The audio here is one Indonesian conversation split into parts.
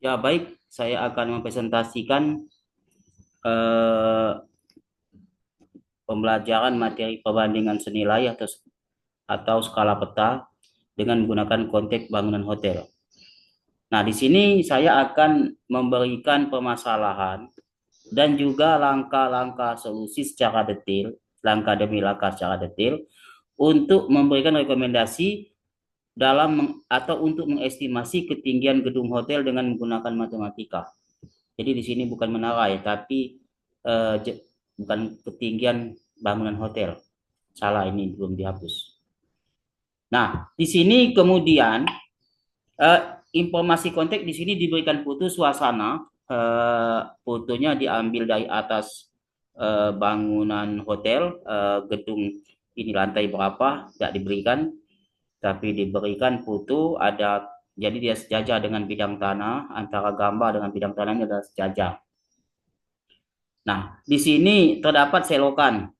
Ya, baik, saya akan mempresentasikan eh, pembelajaran materi perbandingan senilai atau skala peta dengan menggunakan konteks bangunan hotel. Nah, di sini saya akan memberikan permasalahan dan juga langkah-langkah solusi secara detail, langkah demi langkah secara detail untuk memberikan rekomendasi atau untuk mengestimasi ketinggian gedung hotel dengan menggunakan matematika. Jadi di sini bukan menara ya, tapi eh, bukan ketinggian bangunan hotel. Salah, ini belum dihapus. Nah, di sini kemudian eh, informasi konteks di sini diberikan foto suasana. Fotonya diambil dari atas bangunan hotel, gedung ini lantai berapa tidak diberikan, tapi diberikan foto ada. Jadi dia sejajar dengan bidang tanah, antara gambar dengan bidang tanahnya adalah sejajar. Nah, di sini terdapat selokan.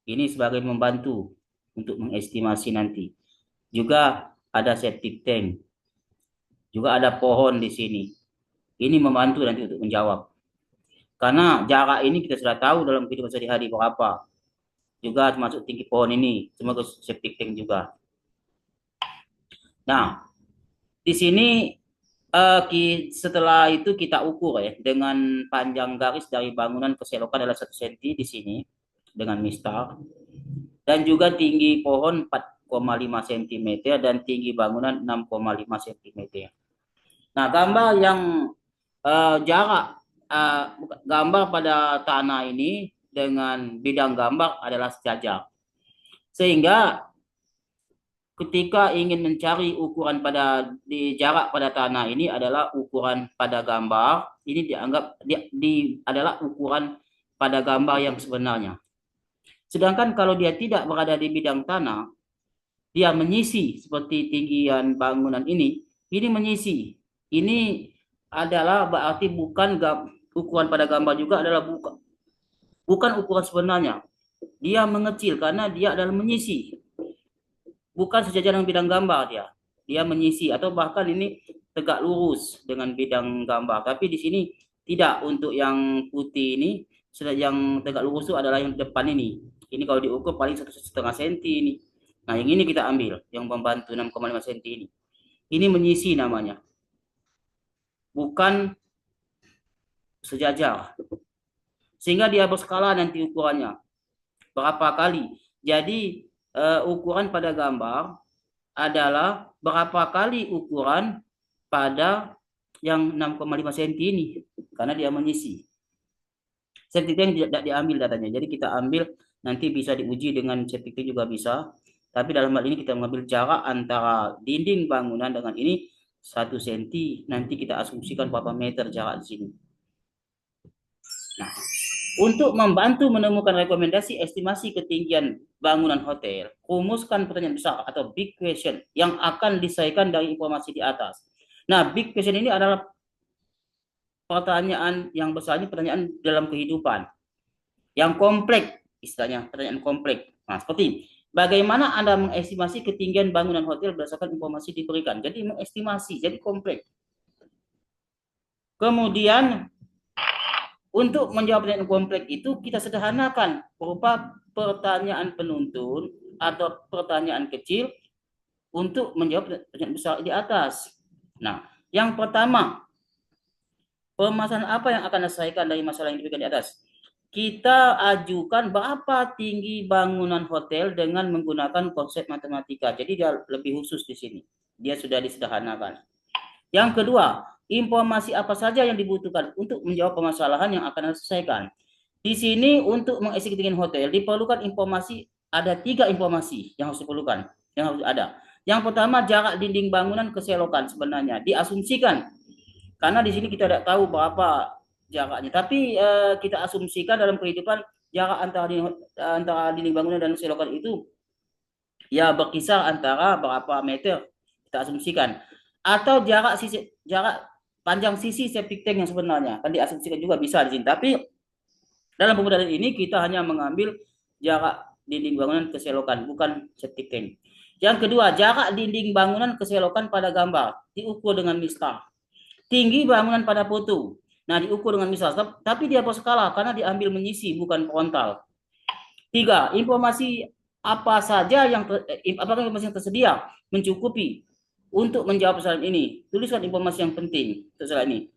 Ini sebagai membantu untuk mengestimasi nanti. Juga ada septic tank. Juga ada pohon di sini. Ini membantu nanti untuk menjawab. Karena jarak ini kita sudah tahu dalam kehidupan sehari-hari berapa. Juga termasuk tinggi pohon ini. Semoga septic tank juga. Nah, di sini setelah itu kita ukur ya dengan panjang garis dari bangunan ke selokan adalah 1 cm di sini dengan mistar, dan juga tinggi pohon 4,5 cm dan tinggi bangunan 6,5 cm. Nah, gambar yang jarak eh, gambar pada tanah ini dengan bidang gambar adalah sejajar. Sehingga ketika ingin mencari ukuran di jarak pada tanah ini adalah ukuran pada gambar, ini dianggap adalah ukuran pada gambar yang sebenarnya. Sedangkan kalau dia tidak berada di bidang tanah, dia menyisi seperti tinggian bangunan ini menyisi. Ini adalah berarti ukuran pada gambar juga adalah bukan ukuran sebenarnya. Dia mengecil karena dia adalah menyisi, bukan sejajar dengan bidang gambar dia. Dia menyisi atau bahkan ini tegak lurus dengan bidang gambar. Tapi di sini tidak, untuk yang putih ini, yang tegak lurus itu adalah yang depan ini. Ini kalau diukur paling 1,5 cm ini. Nah, yang ini kita ambil, yang membantu 6,5 cm ini. Ini menyisi namanya, bukan sejajar. Sehingga dia berskala nanti ukurannya. Berapa kali. Jadi ukuran pada gambar adalah berapa kali ukuran pada yang 6,5 cm ini. Karena dia menyisi. Septic tank tidak diambil datanya. Jadi kita ambil, nanti bisa diuji dengan septic tank juga bisa. Tapi dalam hal ini kita mengambil jarak antara dinding bangunan dengan ini 1 cm. Nanti kita asumsikan berapa meter jarak di sini. Nah, untuk membantu menemukan rekomendasi estimasi ketinggian bangunan hotel, rumuskan pertanyaan besar atau big question yang akan diselesaikan dari informasi di atas. Nah, big question ini adalah pertanyaan yang besar, ini pertanyaan dalam kehidupan yang kompleks, istilahnya pertanyaan kompleks. Nah, seperti bagaimana Anda mengestimasi ketinggian bangunan hotel berdasarkan informasi diberikan. Jadi mengestimasi, jadi kompleks. Kemudian untuk menjawab pertanyaan kompleks itu kita sederhanakan berupa pertanyaan penuntun atau pertanyaan kecil untuk menjawab pertanyaan besar di atas. Nah, yang pertama, permasalahan apa yang akan diselesaikan dari masalah yang diberikan di atas? Kita ajukan berapa tinggi bangunan hotel dengan menggunakan konsep matematika. Jadi dia lebih khusus di sini. Dia sudah disederhanakan. Yang kedua, informasi apa saja yang dibutuhkan untuk menjawab permasalahan yang akan diselesaikan. Di sini untuk mengeksekusikan hotel diperlukan informasi, ada 3 informasi yang harus diperlukan, yang harus ada. Yang pertama, jarak dinding bangunan ke selokan sebenarnya diasumsikan, karena di sini kita tidak tahu berapa jaraknya, tapi kita asumsikan dalam kehidupan jarak antara dinding bangunan dan selokan itu ya berkisar antara berapa meter, kita asumsikan. Atau jarak panjang sisi septic tank yang sebenarnya kan diasumsikan juga bisa di sini. Tapi dalam pemodal ini kita hanya mengambil jarak dinding bangunan ke selokan, bukan septic tank. Yang kedua, jarak dinding bangunan ke selokan pada gambar diukur dengan mistar. Tinggi bangunan pada foto. Nah, diukur dengan misal, tapi dia berskala karena diambil menyisi bukan frontal. 3. Informasi apa saja yang apakah informasi yang tersedia mencukupi untuk menjawab persoalan ini? Tuliskan informasi yang penting untuk soal ini.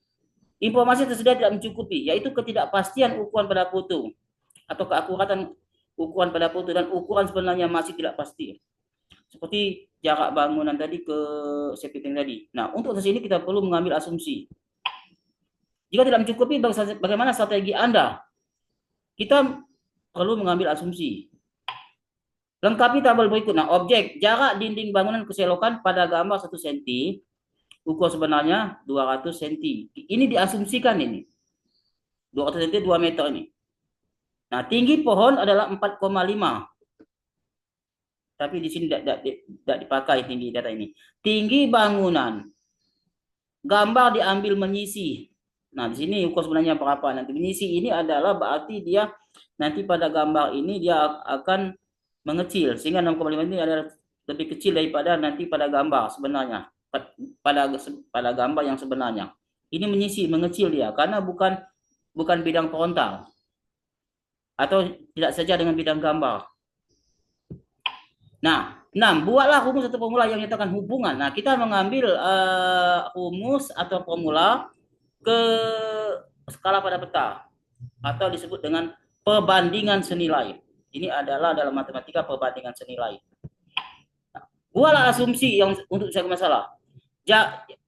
Informasi tersedia tidak mencukupi, yaitu ketidakpastian ukuran pada foto atau keakuratan ukuran pada foto dan ukuran sebenarnya masih tidak pasti. Seperti jarak bangunan tadi ke septic tank tadi. Nah, untuk tes ini kita perlu mengambil asumsi. Jika tidak mencukupi, bagaimana strategi Anda? Kita perlu mengambil asumsi. Lengkapi tabel berikut. Nah, objek jarak dinding bangunan keselokan pada gambar 1 cm, ukur sebenarnya 200 cm. Ini diasumsikan ini. 200 cm 2 meter ini. Nah, tinggi pohon adalah 4,5. Tapi di sini tidak dipakai tinggi data ini. Tinggi bangunan. Gambar diambil menyisi. Nah, di sini ukur sebenarnya berapa? Nanti menyisi ini adalah berarti dia nanti pada gambar ini dia akan mengecil. Sehingga 6,5 ini adalah lebih kecil daripada nanti pada gambar sebenarnya. Pada gambar yang sebenarnya. Ini menyisi, mengecil dia. Karena bukan bidang frontal. Atau tidak saja dengan bidang gambar. Nah, 6. Buatlah rumus atau formula yang menyatakan hubungan. Nah, kita mengambil rumus atau formula ke skala pada peta atau disebut dengan perbandingan senilai. Ini adalah dalam matematika perbandingan senilai. Nah, buatlah asumsi yang untuk saya masalah.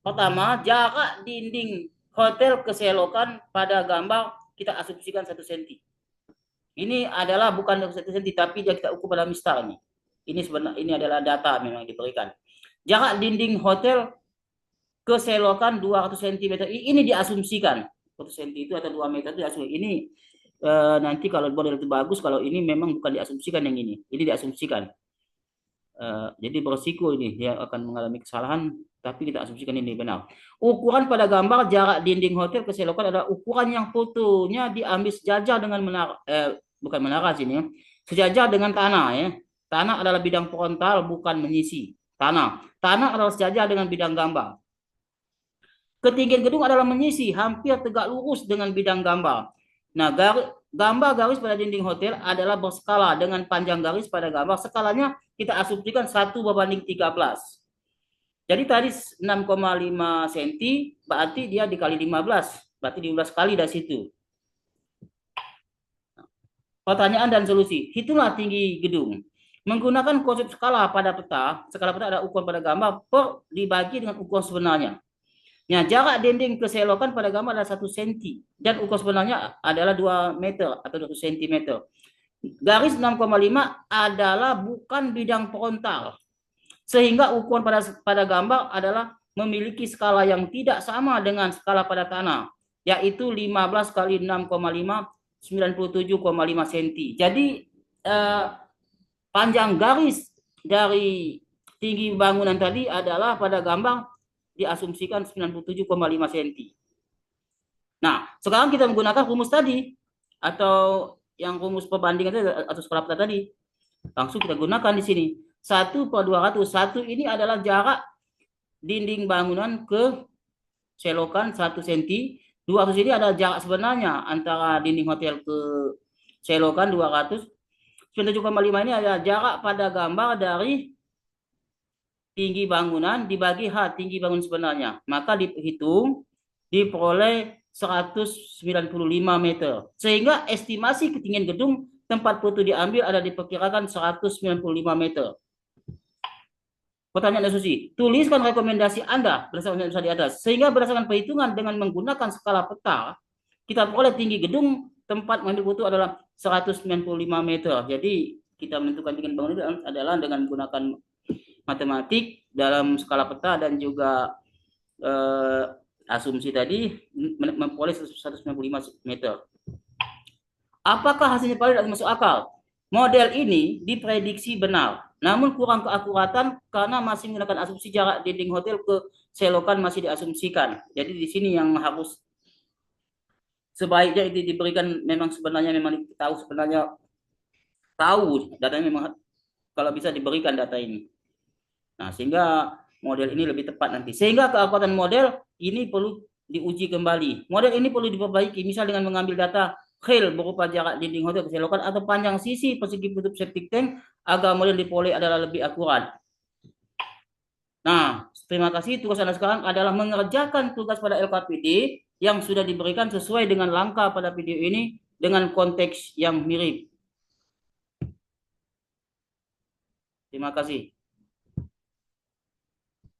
Pertama, jarak dinding hotel keselokan pada gambar kita asumsikan 1 cm. Ini adalah bukan 1 cm tapi kita ukur pada mistar ini. Ini adalah data memang diberikan. Jarak dinding hotel keselokan 200 cm. Ini diasumsikan. 1 cm itu atau 2 meter itu diasumsikan. Ini nanti kalau model itu bagus, kalau ini memang bukan diasumsikan yang ini. Ini diasumsikan. Jadi berisiko ini dia akan mengalami kesalahan, tapi kita asumsikan ini benar. Ukuran pada gambar jarak dinding hotel keselokan adalah ukuran yang fotonya diambil sejajar dengan menara, bukan menara sini, sejajar dengan tanah ya. Tanah adalah bidang frontal bukan menyisi. Tanah adalah sejajar dengan bidang gambar. Ketinggian gedung adalah menyisi, hampir tegak lurus dengan bidang gambar. Nah, gambar garis pada dinding hotel adalah berskala dengan panjang garis pada gambar. Skalanya kita asumsikan 1:13. Jadi tadi 6,5 cm, berarti dia dikali 15. Berarti 15 kali dari situ. Pertanyaan dan solusi. Hitunglah tinggi gedung. Menggunakan konsep skala pada peta, skala peta ada ukuran pada gambar per dibagi dengan ukuran sebenarnya. Nah, jarak dinding keselokan pada gambar adalah 1 cm dan ukuran sebenarnya adalah 2 meter atau 2 cm. Garis 6,5 adalah bukan bidang frontal. Sehingga ukuran pada gambar adalah memiliki skala yang tidak sama dengan skala pada tanah, yaitu 15 kali 6,5 97,5 cm. Jadi panjang garis dari tinggi bangunan tadi adalah pada gambar diasumsikan 97,5 cm. Nah, sekarang kita menggunakan rumus tadi atau yang rumus perbandingan tadi atau skala peta tadi. Langsung kita gunakan di sini. 1/200. 1 ini adalah jarak dinding bangunan ke selokan 1 cm. 200 ini adalah jarak sebenarnya antara dinding hotel ke selokan 200. 97,5 ini adalah jarak pada gambar dari tinggi bangunan dibagi H tinggi bangunan sebenarnya. Maka dihitung diperoleh 195 meter. Sehingga estimasi ketinggian gedung tempat foto diambil ada diperkirakan 195 meter. Pertanyaan asumsi. Tuliskan rekomendasi Anda berdasarkan yang di atas. Sehingga berdasarkan perhitungan dengan menggunakan skala peta, kita peroleh tinggi gedung tempat mengambil foto adalah 195 meter. Jadi kita menentukan tinggi bangunan adalah dengan menggunakan matematik dalam skala peta dan juga asumsi tadi memperoleh 195 meter. Apakah hasilnya valid atau masuk akal? Model ini diprediksi benar, namun kurang keakuratan karena masih menggunakan asumsi jarak dinding hotel ke selokan masih diasumsikan. Jadi di sini yang harus sebaiknya itu diberikan memang sebenarnya memang tahu sebenarnya tahu datanya memang kalau bisa diberikan data ini. Nah, sehingga model ini lebih tepat nanti. Sehingga keakuratan model ini perlu diuji kembali. Model ini perlu diperbaiki, misal dengan mengambil data real berupa jarak dinding hotel keselokan atau panjang sisi persegi penutup septic tank agar model diperoleh adalah lebih akurat. Nah, terima kasih. Tugas Anda sekarang adalah mengerjakan tugas pada LKPD yang sudah diberikan sesuai dengan langkah pada video ini dengan konteks yang mirip. Terima kasih.